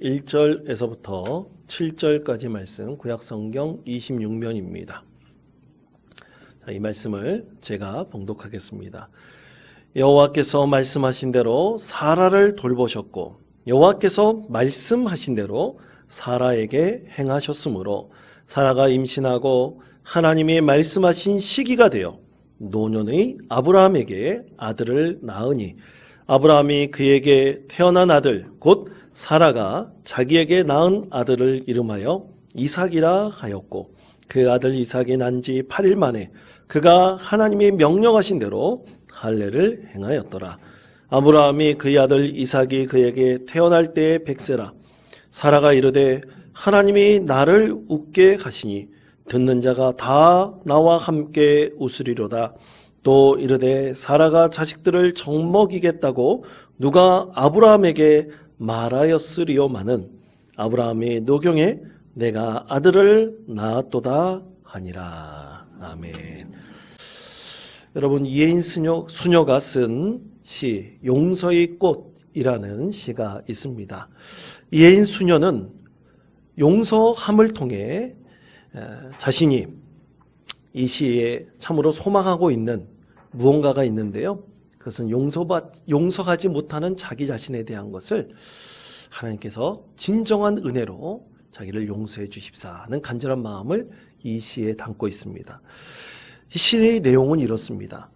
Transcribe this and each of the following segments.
1절에서부터 7절까지 말씀 구약성경 26면입니다. 이 말씀을 제가 봉독하겠습니다. 여호와께서 말씀하신 대로 사라를 돌보셨고 여호와께서 말씀하신 대로 사라에게 행하셨으므로 사라가 임신하고 하나님이 말씀하신 시기가 되어 노년의 아브라함에게 아들을 낳으니 아브라함이 그에게 태어난 아들 곧 사라가 자기에게 낳은 아들을 이름하여 이삭이라 하였고 그 아들 이삭이 난 지 8일 만에 그가 하나님이 명령하신 대로 할례를 행하였더라. 아브라함이 그의 아들 이삭이 그에게 태어날 때에 100세라. 사라가 이르되 하나님이 나를 웃게 하시니 듣는 자가 다 나와 함께 웃으리로다. 또 이르되 사라가 자식들을 정먹이겠다고 누가 아브라함에게 말하였으리요마는 아브라함이 노경에 내가 아들을 낳았도다 하니라. 아멘. 여러분, 이혜인 수녀가 쓴 시 용서의 꽃이라는 시가 있습니다. 이혜인 수녀는 용서함을 통해 자신이 이 시에 참으로 소망하고 있는 무언가가 있는데요. 그것은 용서하지 못하는 자기 자신에 대한 것을 하나님께서 진정한 은혜로 자기를 용서해 주십사는 간절한 마음을 이 시에 담고 있습니다. 이 시의 내용은 이렇습니다.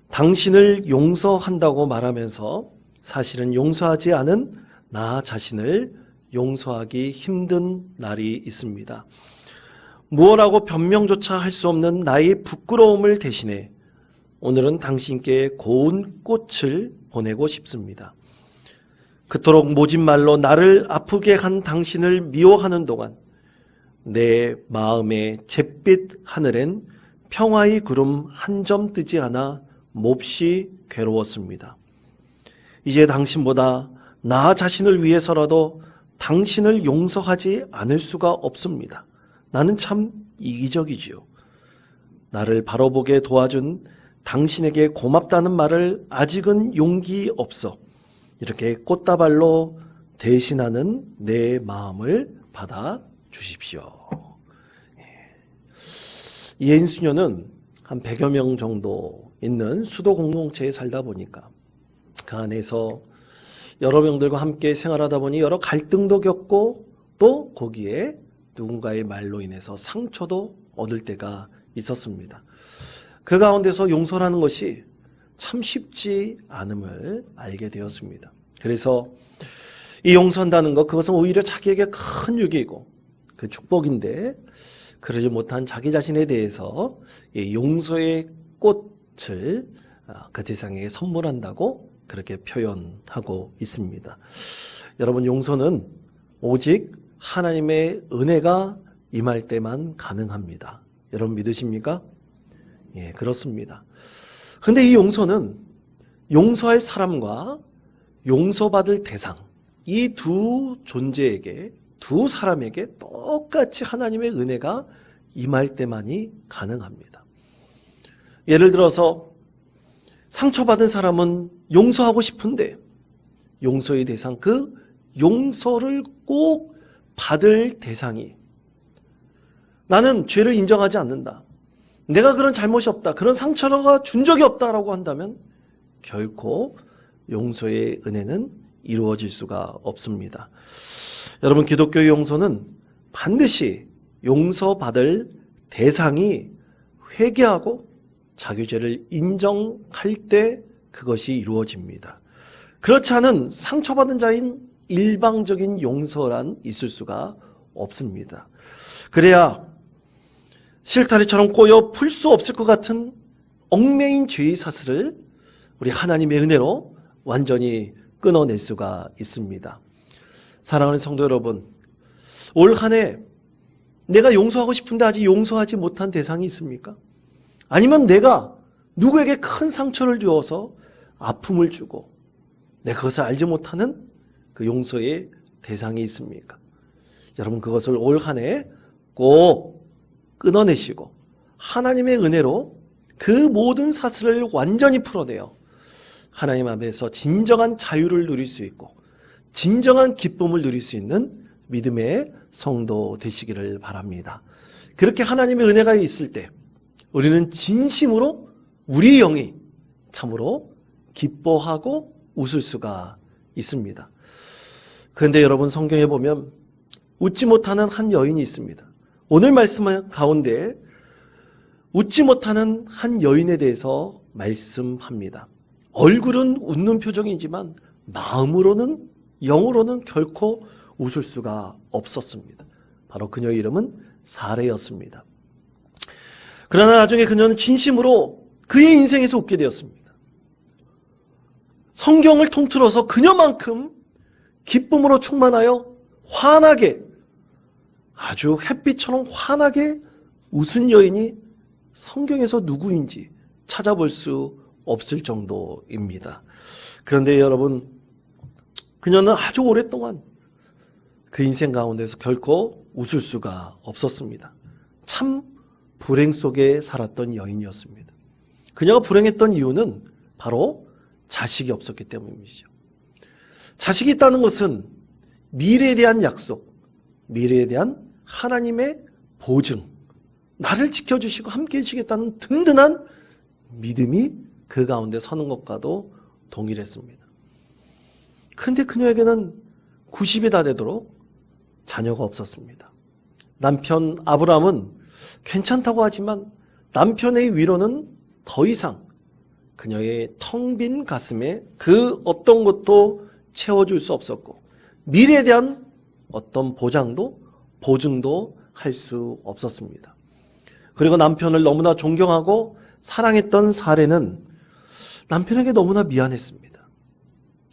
당신을 용서한다고 말하면서 사실은 용서하지 않은 나 자신을 용서하기 힘든 날이 있습니다. 무엇라고 변명조차 할 수 없는 나의 부끄러움을 대신해 오늘은 당신께 고운 꽃을 보내고 싶습니다. 그토록 모진 말로 나를 아프게 한 당신을 미워하는 동안 내 마음의 잿빛 하늘엔 평화의 구름 한 점 뜨지 않아 몹시 괴로웠습니다. 이제 당신보다 나 자신을 위해서라도 당신을 용서하지 않을 수가 없습니다. 나는 참 이기적이지요. 나를 바로 보게 도와준 당신에게 고맙다는 말을 아직은 용기 없어 이렇게 꽃다발로 대신하는 내 마음을 받아 주십시오. 이혜인 수녀는 한 100여 명 정도 있는 수도 공동체에 살다 보니까 그 안에서 여러 명들과 함께 생활하다 보니 여러 갈등도 겪고 또 거기에 누군가의 말로 인해서 상처도 얻을 때가 있었습니다. 그 가운데서 용서라는 것이 참 쉽지 않음을 알게 되었습니다. 그래서 이 용서한다는 것, 그것은 오히려 자기에게 큰 유익이고 그 축복인데 그러지 못한 자기 자신에 대해서 이 용서의 꽃을 그 대상에게 선물한다고 그렇게 표현하고 있습니다. 여러분, 용서는 오직 하나님의 은혜가 임할 때만 가능합니다. 여러분 믿으십니까? 예, 그렇습니다. 근데 이 용서는 용서할 사람과 용서받을 대상, 이 두 존재에게, 두 사람에게 똑같이 하나님의 은혜가 임할 때만이 가능합니다. 예를 들어서 상처받은 사람은 용서하고 싶은데 용서의 대상, 그 용서를 꼭 받을 대상이 나는 죄를 인정하지 않는다. 내가 그런 잘못이 없다. 그런 상처가 준 적이 없다라고 한다면 결코 용서의 은혜는 이루어질 수가 없습니다. 여러분, 기독교의 용서는 반드시 용서받을 대상이 회개하고 자기죄를 인정할 때 그것이 이루어집니다. 그렇지 않은 상처받은 자인 일방적인 용서란 있을 수가 없습니다. 그래야 실타래처럼 꼬여 풀 수 없을 것 같은 얽매인 죄의 사슬을 우리 하나님의 은혜로 완전히 끊어낼 수가 있습니다. 사랑하는 성도 여러분, 올 한 해 내가 용서하고 싶은데 아직 용서하지 못한 대상이 있습니까? 아니면 내가 누구에게 큰 상처를 주어서 아픔을 주고 내가 그것을 알지 못하는 그 용서의 대상이 있습니까? 여러분, 그것을 올 한 해 꼭 끊어내시고 하나님의 은혜로 그 모든 사슬을 완전히 풀어내어 하나님 앞에서 진정한 자유를 누릴 수 있고 진정한 기쁨을 누릴 수 있는 믿음의 성도 되시기를 바랍니다. 그렇게 하나님의 은혜가 있을 때 우리는 진심으로 우리 영이 참으로 기뻐하고 웃을 수가 있습니다. 그런데 여러분, 성경에 보면 웃지 못하는 한 여인이 있습니다. 오늘 말씀 가운데 웃지 못하는 한 여인에 대해서 말씀합니다. 얼굴은 웃는 표정이지만 마음으로는, 영으로는 결코 웃을 수가 없었습니다. 바로 그녀의 이름은 사레였습니다. 그러나 나중에 그녀는 진심으로 그의 인생에서 웃게 되었습니다. 성경을 통틀어서 그녀만큼 기쁨으로 충만하여 환하게, 아주 햇빛처럼 환하게 웃은 여인이 성경에서 누구인지 찾아볼 수 없을 정도입니다. 그런데 여러분, 그녀는 아주 오랫동안 그 인생 가운데서 결코 웃을 수가 없었습니다. 참 불행 속에 살았던 여인이었습니다. 그녀가 불행했던 이유는 바로 자식이 없었기 때문이죠. 자식이 있다는 것은 미래에 대한 약속, 미래에 대한 하나님의 보증, 나를 지켜주시고 함께해 주시겠다는 든든한 믿음이 그 가운데 서는 것과도 동일했습니다. 그런데 그녀에게는 90이 다 되도록 자녀가 없었습니다. 남편 아브라함은 괜찮다고 하지만 남편의 위로는 더 이상 그녀의 텅 빈 가슴에 그 어떤 것도 채워줄 수 없었고, 미래에 대한 어떤 보증도 할 수 없었습니다. 그리고 남편을 너무나 존경하고 사랑했던 사레는 남편에게 너무나 미안했습니다.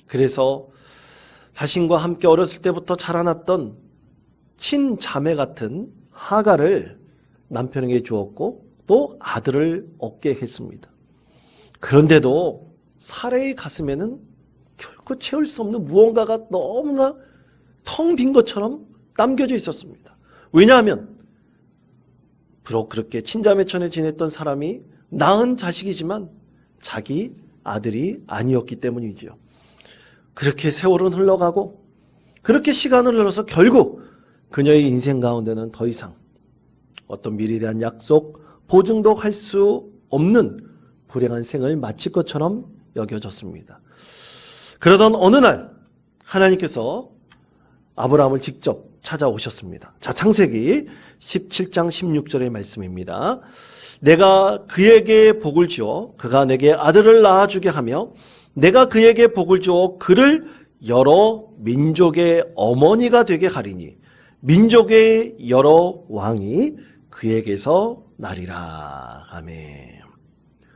그래서 자신과 함께 어렸을 때부터 자라났던 친자매 같은 하갈을 남편에게 주었고 또 아들을 얻게 했습니다. 그런데도 사레의 가슴에는 결코 채울 수 없는 무언가가 너무나 텅 빈 것처럼 남겨져 있었습니다. 왜냐하면 비록 그렇게 친자매처럼 지냈던 사람이 낳은 자식이지만 자기 아들이 아니었기 때문이죠. 그렇게 세월은 흘러가고 그렇게 시간을 흘러서 결국 그녀의 인생 가운데는 더 이상 어떤 미래에 대한 약속, 보증도 할 수 없는 불행한 생을 마칠 것처럼 여겨졌습니다. 그러던 어느 날 하나님께서 아브라함을 직접 찾아오셨습니다. 자, 창세기 17장 16절의 말씀입니다. 내가 그에게 복을 주어 그가 내게 아들을 낳아주게 하며 내가 그에게 복을 주어 그를 여러 민족의 어머니가 되게 하리니 민족의 여러 왕이 그에게서 나리라. 아멘.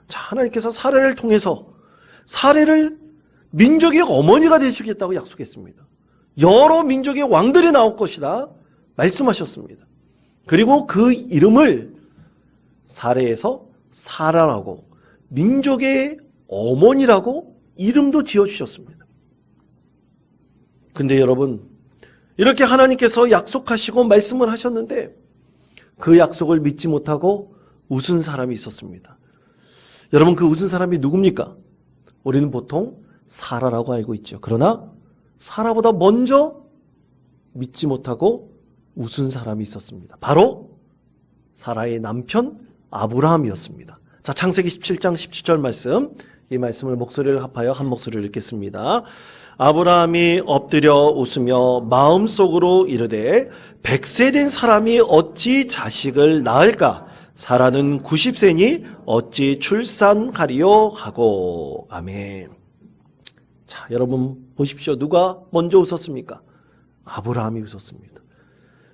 자, 하나님께서 사레를 통해서 사레를 민족의 어머니가 되시겠다고 약속했습니다. 여러 민족의 왕들이 나올 것이다 말씀하셨습니다. 그리고 그 이름을 사레에서 사라라고, 민족의 어머니라고 이름도 지어주셨습니다. 근데 여러분, 이렇게 하나님께서 약속하시고 말씀을 하셨는데 그 약속을 믿지 못하고 웃은 사람이 있었습니다. 여러분, 그 웃은 사람이 누굽니까? 우리는 보통 사라라고 알고 있죠. 그러나 사라보다 먼저 믿지 못하고 웃은 사람이 있었습니다. 바로 사라의 남편 아브라함이었습니다. 자, 창세기 17장 17절 말씀, 이 말씀을 목소리를 합하여 한 목소리를 읽겠습니다. 아브라함이 엎드려 웃으며 마음속으로 이르되 100세 된 사람이 어찌 자식을 낳을까? 사라는 90세니 어찌 출산하리요? 하고. 아멘. 자, 여러분 보십시오. 누가 먼저 웃었습니까? 아브라함이 웃었습니다.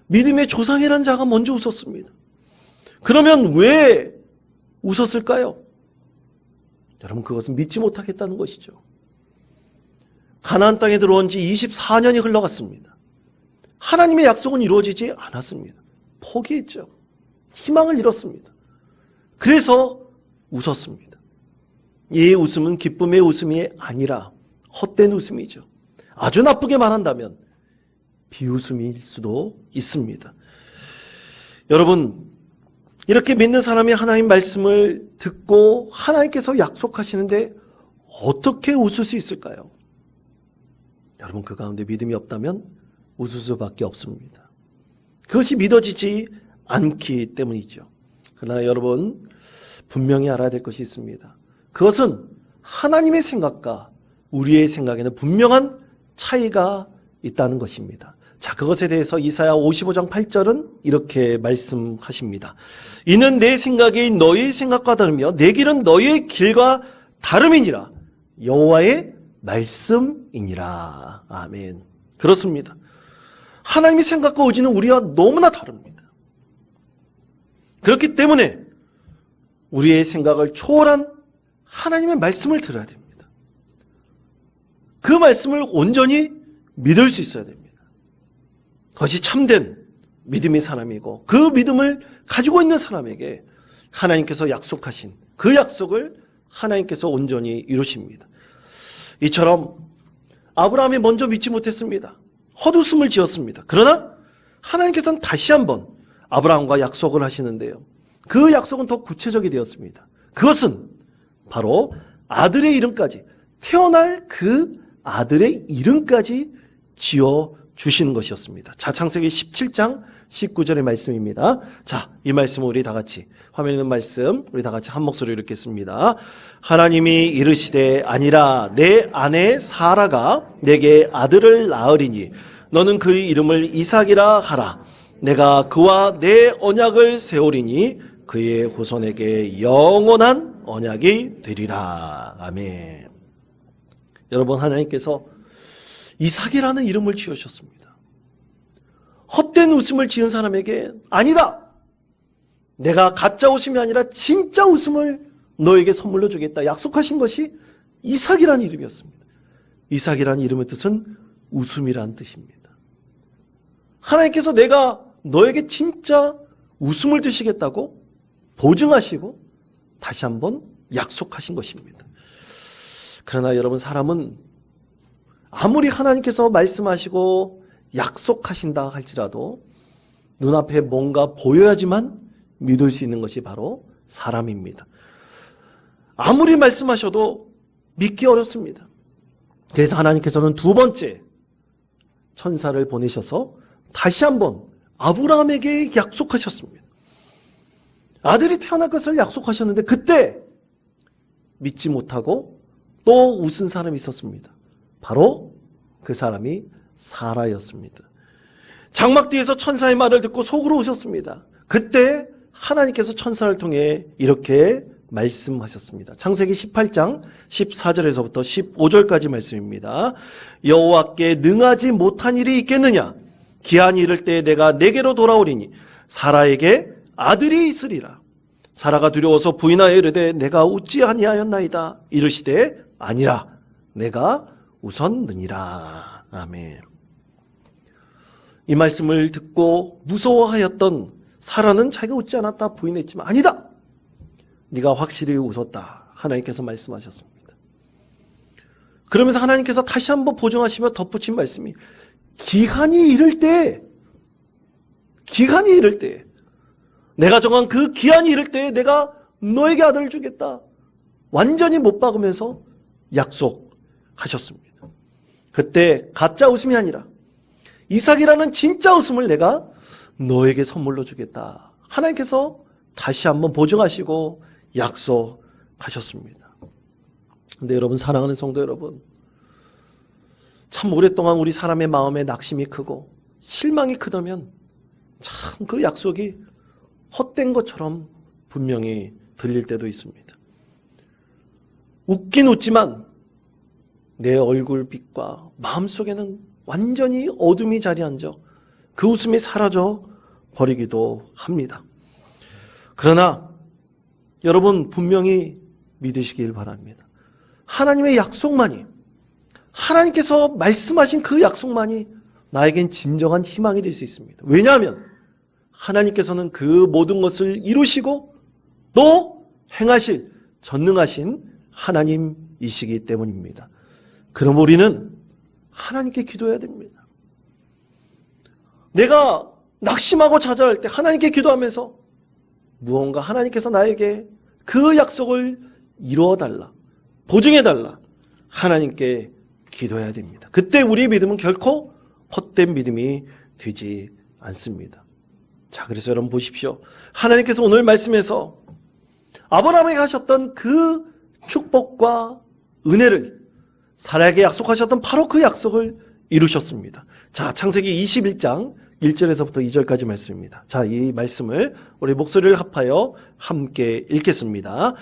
믿음의 조상이란 자가 먼저 웃었습니다. 그러면 왜 웃었을까요? 여러분, 그것은 믿지 못하겠다는 것이죠. 가나안 땅에 들어온 지 24년이 흘러갔습니다. 하나님의 약속은 이루어지지 않았습니다. 포기했죠. 희망을 잃었습니다. 그래서 웃었습니다. 이 웃음은 기쁨의 웃음이 아니라 헛된 웃음이죠. 아주 나쁘게 말한다면 비웃음일 수도 있습니다. 여러분, 이렇게 믿는 사람이 하나님 말씀을 듣고 하나님께서 약속하시는데 어떻게 웃을 수 있을까요? 여러분 그 가운데 믿음이 없다면 웃을 수밖에 없습니다. 그것이 믿어지지 않기 때문이죠. 그러나 여러분 분명히 알아야 될 것이 있습니다. 그것은 하나님의 생각과 우리의 생각에는 분명한 차이가 있다는 것입니다. 자, 그것에 대해서 이사야 55장 8절은 이렇게 말씀하십니다. 이는 내 생각이 너희의 생각과 다르며 내 길은 너희의 길과 다름이니라. 여호와의 말씀이니라. 아멘. 그렇습니다. 하나님의 생각과 의지는 우리와 너무나 다릅니다. 그렇기 때문에 우리의 생각을 초월한 하나님의 말씀을 들어야 됩니다. 그 말씀을 온전히 믿을 수 있어야 됩니다. 그것이 참된 믿음의 사람이고 그 믿음을 가지고 있는 사람에게 하나님께서 약속하신 그 약속을 하나님께서 온전히 이루십니다. 이처럼 아브라함이 먼저 믿지 못했습니다. 헛웃음을 지었습니다. 그러나 하나님께서는 다시 한번 아브라함과 약속을 하시는데요. 그 약속은 더 구체적이 되었습니다. 그것은 바로 아들의 이름까지, 태어날 그 아들의 이름까지 지어 주시는 것이었습니다. 자, 창세기 17장 19절의 말씀입니다. 자, 이 말씀을 우리 다 같이, 화면에 있는 말씀 우리 다 같이 한 목소리로 읽겠습니다. 하나님이 이르시되 아니라 내 아내 사라가 내게 아들을 낳으리니 너는 그의 이름을 이삭이라 하라. 내가 그와 내 언약을 세우리니 그의 후손에게 영원한 언약이 되리라. 아멘. 여러분, 하나님께서 이삭이라는 이름을 지으셨습니다. 헛된 웃음을 지은 사람에게 아니다, 내가 가짜 웃음이 아니라 진짜 웃음을 너에게 선물로 주겠다 약속하신 것이 이삭이라는 이름이었습니다. 이삭이라는 이름의 뜻은 웃음이라는 뜻입니다. 하나님께서 내가 너에게 진짜 웃음을 주시겠다고 보증하시고 다시 한번 약속하신 것입니다. 그러나 여러분, 사람은 아무리 하나님께서 말씀하시고 약속하신다 할지라도 눈앞에 뭔가 보여야지만 믿을 수 있는 것이 바로 사람입니다. 아무리 말씀하셔도 믿기 어렵습니다. 그래서 하나님께서는 두 번째 천사를 보내셔서 다시 한번 아브라함에게 약속하셨습니다. 아들이 태어날 것을 약속하셨는데 그때 믿지 못하고 또 웃은 사람이 있었습니다. 바로 그 사람이 사라였습니다. 장막 뒤에서 천사의 말을 듣고 속으로 웃었습니다. 그때 하나님께서 천사를 통해 이렇게 말씀하셨습니다. 창세기 18장 14절에서부터 15절까지 말씀입니다. 여호와께 능하지 못한 일이 있겠느냐? 기한이 이를 때 내가 내게로 돌아오리니 사라에게 아들이 있으리라. 사라가 두려워서 부인하여 이르되 내가 웃지 아니하였나이다. 이르시되 아니라 내가 웃었느니라. 아멘. 이 말씀을 듣고 무서워하였던 사라는 자기가 웃지 않았다 부인했지만 아니다, 네가 확실히 웃었다, 하나님께서 말씀하셨습니다. 그러면서 하나님께서 다시 한번 보증하시며 덧붙인 말씀이 기한이 이를 때, 내가 정한 그 기한이 이를 때 내가 너에게 아들을 주겠다, 완전히 못 박으면서 약속하셨습니다. 그때 가짜 웃음이 아니라 이삭이라는 진짜 웃음을 내가 너에게 선물로 주겠다, 하나님께서 다시 한번 보증하시고 약속하셨습니다. 근데 여러분, 사랑하는 성도 여러분, 참 오랫동안 우리 사람의 마음에 낙심이 크고 실망이 크다면 참 그 약속이 헛된 것처럼 분명히 들릴 때도 있습니다. 웃긴 웃지만 내 얼굴빛과 마음속에는 완전히 어둠이 자리앉아 그 웃음이 사라져 버리기도 합니다. 그러나 여러분, 분명히 믿으시길 바랍니다. 하나님의 약속만이, 하나님께서 말씀하신 그 약속만이 나에겐 진정한 희망이 될 수 있습니다. 왜냐하면 하나님께서는 그 모든 것을 이루시고 또 행하실 전능하신 하나님이시기 때문입니다. 그럼 우리는 하나님께 기도해야 됩니다. 내가 낙심하고 좌절할 때 하나님께 기도하면서 무언가 하나님께서 나에게 그 약속을 이루어달라, 보증해달라, 하나님께 기도해야 됩니다. 그때 우리의 믿음은 결코 헛된 믿음이 되지 않습니다. 자, 그래서 여러분 보십시오. 하나님께서 오늘 말씀에서 아브라함에게 하셨던 그 축복과 은혜를 사라에게 약속하셨던 바로 그 약속을 이루셨습니다. 자, 창세기 21장 1절에서부터 2절까지 말씀입니다. 자, 이 말씀을 우리 목소리를 합하여 함께 읽겠습니다.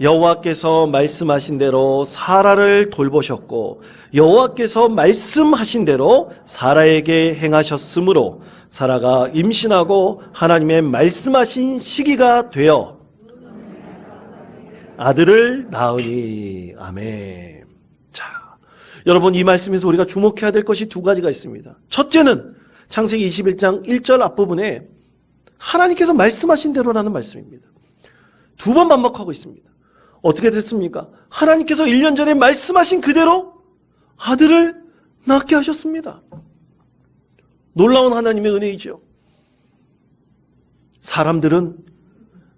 여호와께서 말씀하신 대로 사라를 돌보셨고 여호와께서 말씀하신 대로 사라에게 행하셨으므로 사라가 임신하고 하나님의 말씀하신 시기가 되어 아들을 낳으니. 아멘. 자, 여러분 이 말씀에서 우리가 주목해야 될 것이 두 가지가 있습니다. 첫째는 창세기 21장 1절 앞부분에 하나님께서 말씀하신 대로라는 말씀입니다. 두 번 반복하고 있습니다. 어떻게 됐습니까? 하나님께서 1년 전에 말씀하신 그대로 아들을 낳게 하셨습니다. 놀라운 하나님의 은혜이죠. 사람들은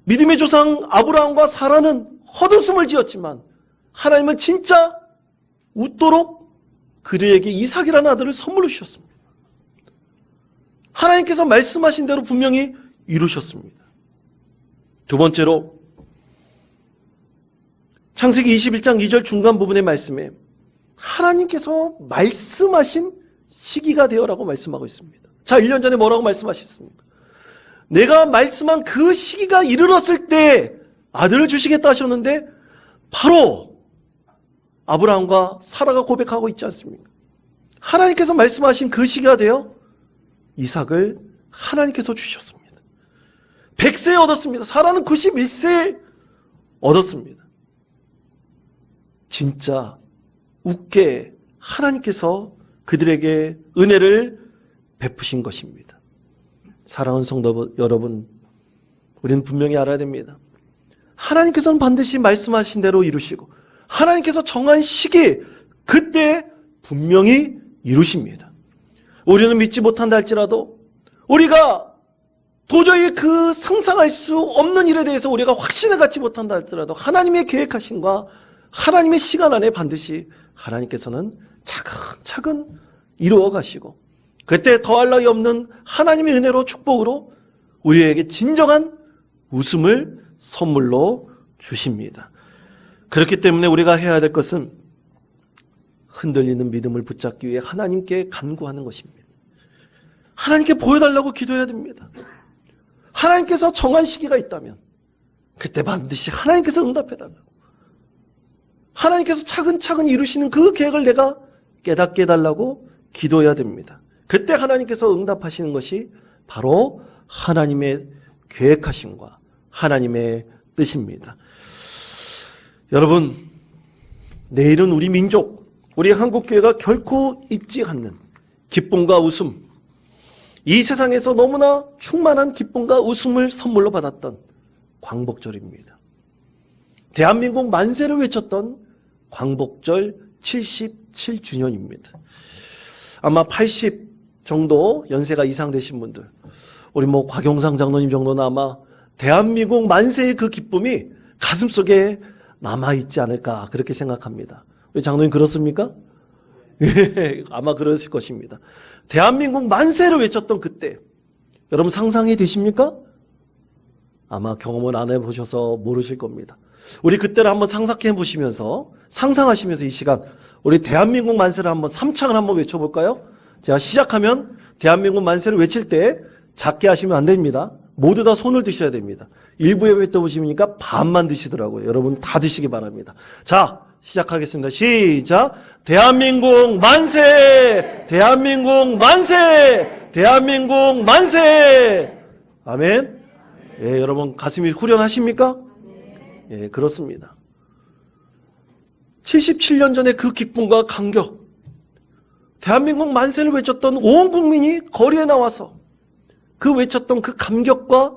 믿음의 조상 아브라함과 사라는 헛웃음을 지었지만 하나님은 진짜 웃도록 그들에게 이삭이라는 아들을 선물로 주셨습니다. 하나님께서 말씀하신 대로 분명히 이루셨습니다. 두 번째로 창세기 21장 2절 중간 부분의 말씀에 하나님께서 말씀하신 시기가 되어라고 말씀하고 있습니다. 자, 1년 전에 뭐라고 말씀하셨습니까? 내가 말씀한 그 시기가 이르렀을 때 아들을 주시겠다 하셨는데 바로 아브라함과 사라가 고백하고 있지 않습니까? 하나님께서 말씀하신 그 시기가 되어 이삭을 하나님께서 주셨습니다. 100세에 얻었습니다. 사라는 91세에 얻었습니다. 진짜 웃게 하나님께서 그들에게 은혜를 베푸신 것입니다. 사랑하는 성도 여러분, 우리는 분명히 알아야 됩니다. 하나님께서는 반드시 말씀하신 대로 이루시고 하나님께서 정한 시기 그때 분명히 이루십니다. 우리는 믿지 못한다 할지라도 우리가 도저히 그 상상할 수 없는 일에 대해서 우리가 확신을 갖지 못한다 할지라도 하나님의 계획하심과 하나님의 시간 안에 반드시 하나님께서는 차근차근 이루어 가시고 그때 더할 나위 없는 하나님의 은혜로 축복으로 우리에게 진정한 웃음을 선물로 주십니다. 그렇기 때문에 우리가 해야 될 것은 흔들리는 믿음을 붙잡기 위해 하나님께 간구하는 것입니다. 하나님께 보여달라고 기도해야 됩니다. 하나님께서 정한 시기가 있다면 그때 반드시 하나님께서 응답해달라고, 하나님께서 차근차근 이루시는 그 계획을 내가 깨닫게 해달라고 기도해야 됩니다. 그때 하나님께서 응답하시는 것이 바로 하나님의 계획하심과 하나님의 뜻입니다. 여러분, 내일은 우리 민족, 우리 한국교회가 결코 잊지 않는 기쁨과 웃음, 이 세상에서 너무나 충만한 기쁨과 웃음을 선물로 받았던 광복절입니다. 대한민국 만세를 외쳤던 광복절 77주년입니다. 아마 80 정도 연세가 이상 되신 분들, 우리 곽영상 장로님 정도는 아마 대한민국 만세의 그 기쁨이 가슴속에 남아있지 않을까 그렇게 생각합니다. 우리 장로님 그렇습니까? 예, 아마 그러실 것입니다. 대한민국 만세를 외쳤던 그때 여러분 상상이 되십니까? 아마 경험을 안 해보셔서 모르실 겁니다. 우리 그때를 한번 상상해 보시면서 상상하시면서 이 시간 우리 대한민국 만세를 한번 3창을 한번 외쳐볼까요? 제가 시작하면 대한민국 만세를 외칠 때 작게 하시면 안 됩니다. 모두 다 손을 드셔야 됩니다. 일부에 외쳐보시니까 반만 드시더라고요. 여러분 다 드시기 바랍니다. 자, 시작하겠습니다. 시작! 대한민국 만세! 대한민국 만세! 대한민국 만세! 아멘. 예, 여러분 가슴이 후련하십니까? 예, 그렇습니다. 77년 전에 그 기쁨과 감격, 대한민국 만세를 외쳤던 온 국민이 거리에 나와서 그 외쳤던 그 감격과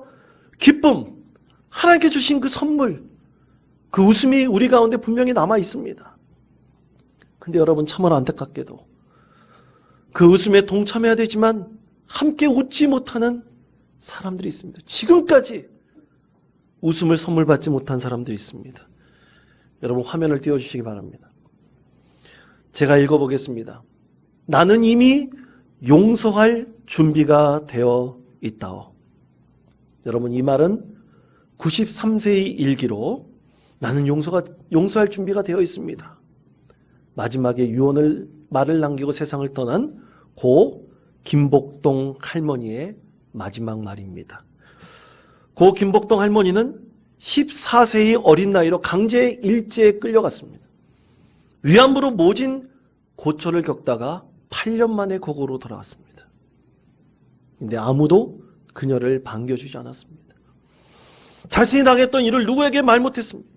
기쁨, 하나님께 주신 그 선물, 그 웃음이 우리 가운데 분명히 남아 있습니다. 근데 여러분 참으로 안타깝게도 그 웃음에 동참해야 되지만 함께 웃지 못하는 사람들이 있습니다. 지금까지 웃음을 선물 받지 못한 사람들이 있습니다. 여러분 화면을 띄워주시기 바랍니다. 제가 읽어보겠습니다. 나는 이미 용서할 준비가 되어 있다오. 여러분, 이 말은 93세의 일기로 나는 용서할 준비가 되어 있습니다. 마지막에 말을 남기고 세상을 떠난 고 김복동 할머니의 마지막 말입니다. 고 김복동 할머니는 14세의 어린 나이로 강제 일제에 끌려갔습니다. 위안부로 모진 고초를 겪다가 8년 만에 고국으로 돌아왔습니다. 근데 아무도 그녀를 반겨주지 않았습니다. 자신이 당했던 일을 누구에게 말 못했습니다.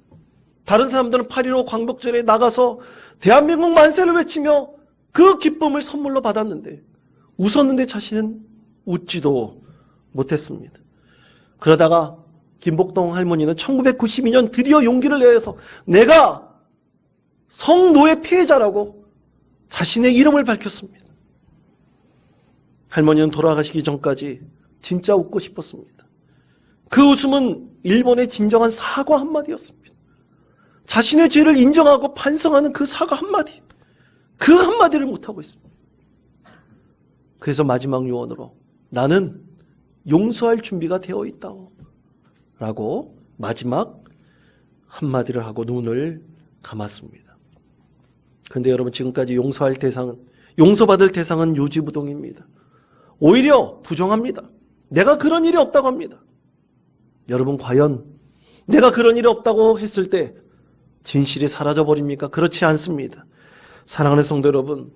다른 사람들은 8.15 광복절에 나가서 대한민국 만세를 외치며 그 기쁨을 선물로 받았는데, 웃었는데 자신은 웃지도 못했습니다. 그러다가 김복동 할머니는 1992년 드디어 용기를 내서 내가 성노예 피해자라고 자신의 이름을 밝혔습니다. 할머니는 돌아가시기 전까지 진짜 웃고 싶었습니다. 그 웃음은 일본의 진정한 사과 한마디였습니다. 자신의 죄를 인정하고 반성하는 그 사과 한마디, 그 한마디를 못하고 있습니다. 그래서 마지막 유언으로 나는 용서할 준비가 되어 있다고 라고 마지막 한마디를 하고 눈을 감았습니다. 그런데 여러분, 지금까지 용서받을 대상은 요지부동입니다. 오히려 부정합니다. 내가 그런 일이 없다고 합니다. 여러분, 과연 내가 그런 일이 없다고 했을 때 진실이 사라져버립니까? 그렇지 않습니다. 사랑하는 성도 여러분,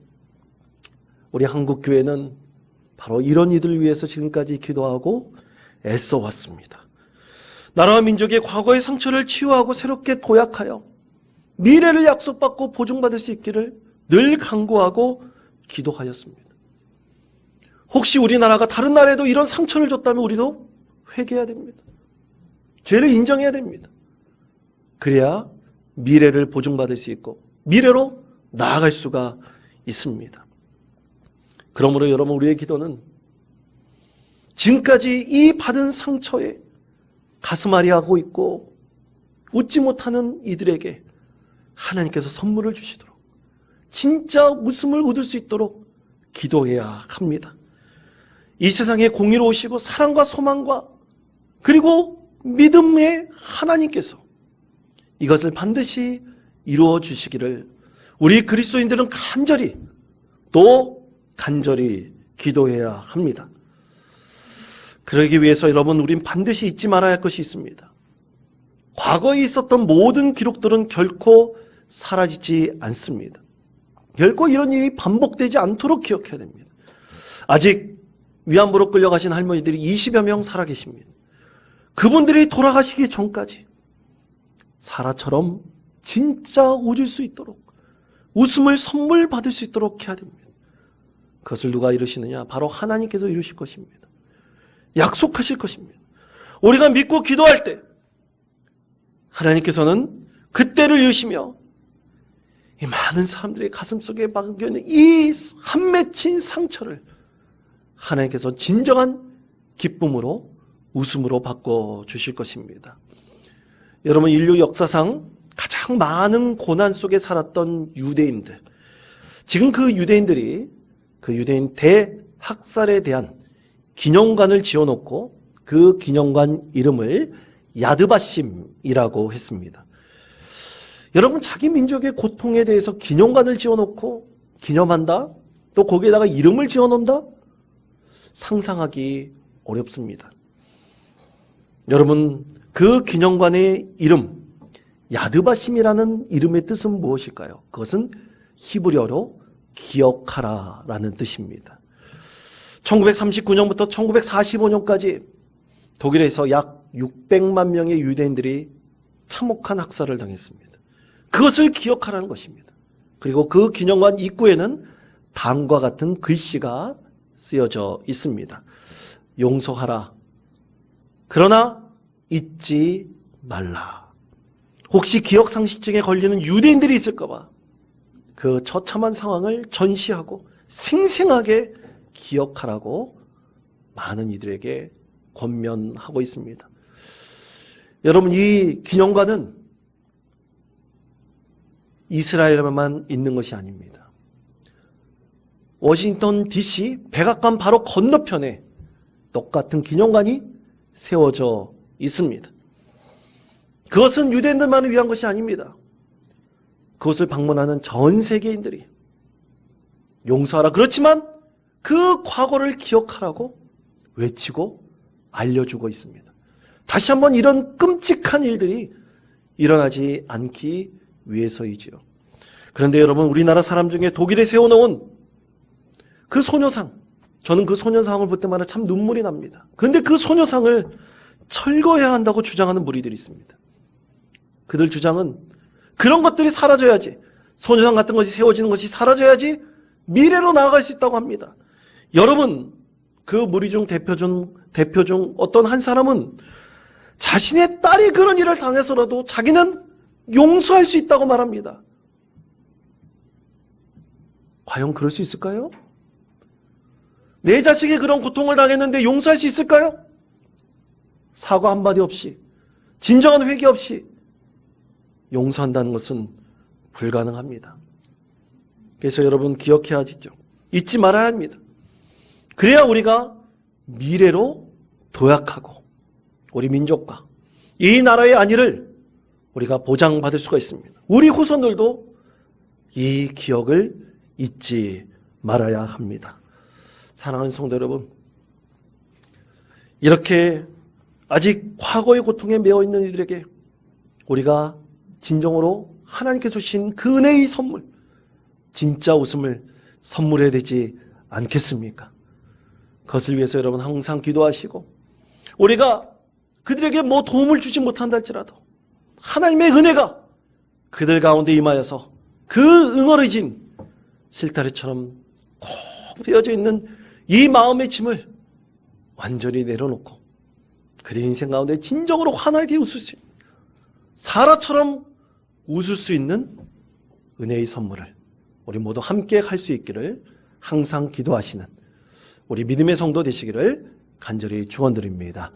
우리 한국교회는 바로 이런 이들을 위해서 지금까지 기도하고 애써왔습니다. 나라와 민족의 과거의 상처를 치유하고 새롭게 도약하여 미래를 약속받고 보증받을 수 있기를 늘 간구하고 기도하였습니다. 혹시 우리나라가 다른 나라에도 이런 상처를 줬다면 우리도 회개해야 됩니다. 죄를 인정해야 됩니다. 그래야 미래를 보증받을 수 있고 미래로 나아갈 수가 있습니다. 그러므로 여러분, 우리의 기도는 지금까지 이 받은 상처에 가슴앓이하고 있고 웃지 못하는 이들에게 하나님께서 선물을 주시도록, 진짜 웃음을 얻을 수 있도록 기도해야 합니다. 이 세상에 공의로 오시고 사랑과 소망과 그리고 믿음의 하나님께서 이것을 반드시 이루어 주시기를 우리 그리스도인들은 간절히 기도해야 합니다. 그러기 위해서 여러분, 우린 반드시 잊지 말아야 할 것이 있습니다. 과거에 있었던 모든 기록들은 결코 사라지지 않습니다. 결코 이런 일이 반복되지 않도록 기억해야 됩니다. 아직 위안부로 끌려가신 할머니들이 20여 명 살아계십니다. 그분들이 돌아가시기 전까지 사라처럼 진짜 웃을 수 있도록, 웃음을 선물 받을 수 있도록 해야 됩니다. 그것을 누가 이루시느냐? 바로 하나님께서 이루실 것입니다. 약속하실 것입니다. 우리가 믿고 기도할 때 하나님께서는 그때를 이루시며 이 많은 사람들의 가슴속에 박혀있는 이 한 맺힌 상처를 하나님께서 진정한 기쁨으로, 웃음으로 바꿔주실 것입니다. 여러분, 인류 역사상 가장 많은 고난 속에 살았던 유대인들, 지금 그 유대인들이 그 유대인 대학살에 대한 기념관을 지어놓고 그 기념관 이름을 야드바심이라고 했습니다. 여러분, 자기 민족의 고통에 대해서 기념관을 지어놓고 기념한다? 또 거기에다가 이름을 지어놓는다? 상상하기 어렵습니다. 여러분, 그 기념관의 이름, 야드바심이라는 이름의 뜻은 무엇일까요? 그것은 히브리어로 기억하라라는 뜻입니다. 1939년부터 1945년까지 독일에서 약 600만 명의 유대인들이 참혹한 학살을 당했습니다. 그것을 기억하라는 것입니다. 그리고 그 기념관 입구에는 다음과 같은 글씨가 쓰여져 있습니다. 용서하라. 그러나 잊지 말라. 혹시 기억상실증에 걸리는 유대인들이 있을까봐 그 처참한 상황을 전시하고 생생하게 기억하라고 많은 이들에게 권면하고 있습니다. 여러분, 이 기념관은 이스라엘에만 있는 것이 아닙니다. 워싱턴 DC 백악관 바로 건너편에 똑같은 기념관이 세워져 있습니다. 그것은 유대인들만을 위한 것이 아닙니다. 그것을 방문하는 전 세계인들이 용서하라. 그렇지만 그 과거를 기억하라고 외치고 알려주고 있습니다. 다시 한번 이런 끔찍한 일들이 일어나지 않기 위해서이지요. 그런데 여러분, 우리나라 사람 중에 독일에 세워놓은 그 소녀상, 저는 그 소녀상을 볼 때마다 참 눈물이 납니다. 그런데 그 소녀상을 철거해야 한다고 주장하는 무리들이 있습니다. 그들 주장은 그런 것들이 사라져야지, 소녀상 같은 것이 세워지는 것이 사라져야지 미래로 나아갈 수 있다고 합니다. 여러분, 그 무리 중 대표 중 어떤 한 사람은 자신의 딸이 그런 일을 당해서라도 자기는 용서할 수 있다고 말합니다. 과연 그럴 수 있을까요? 내 자식이 그런 고통을 당했는데 용서할 수 있을까요? 사과 한마디 없이, 진정한 회개 없이 용서한다는 것은 불가능합니다. 그래서 여러분, 기억해야 하죠. 잊지 말아야 합니다. 그래야 우리가 미래로 도약하고 우리 민족과 이 나라의 안위를 우리가 보장받을 수가 있습니다. 우리 후손들도 이 기억을 잊지 말아야 합니다. 사랑하는 성도 여러분, 이렇게 아직 과거의 고통에 매여 있는 이들에게 우리가 진정으로 하나님께서 주신 그 은혜의 선물, 진짜 웃음을 선물해야 되지 않겠습니까? 그것을 위해서 여러분 항상 기도하시고, 우리가 그들에게 뭐 도움을 주지 못한다 할지라도 하나님의 은혜가 그들 가운데 임하여서 그 응어리진 실타래처럼 콕 베어져 있는 이 마음의 짐을 완전히 내려놓고 그들 인생 가운데 진정으로 환하게 웃을 수 있는, 사라처럼 웃을 수 있는 은혜의 선물을 우리 모두 함께 할 수 있기를 항상 기도하시는 우리 믿음의 성도 되시기를 간절히 축원드립니다.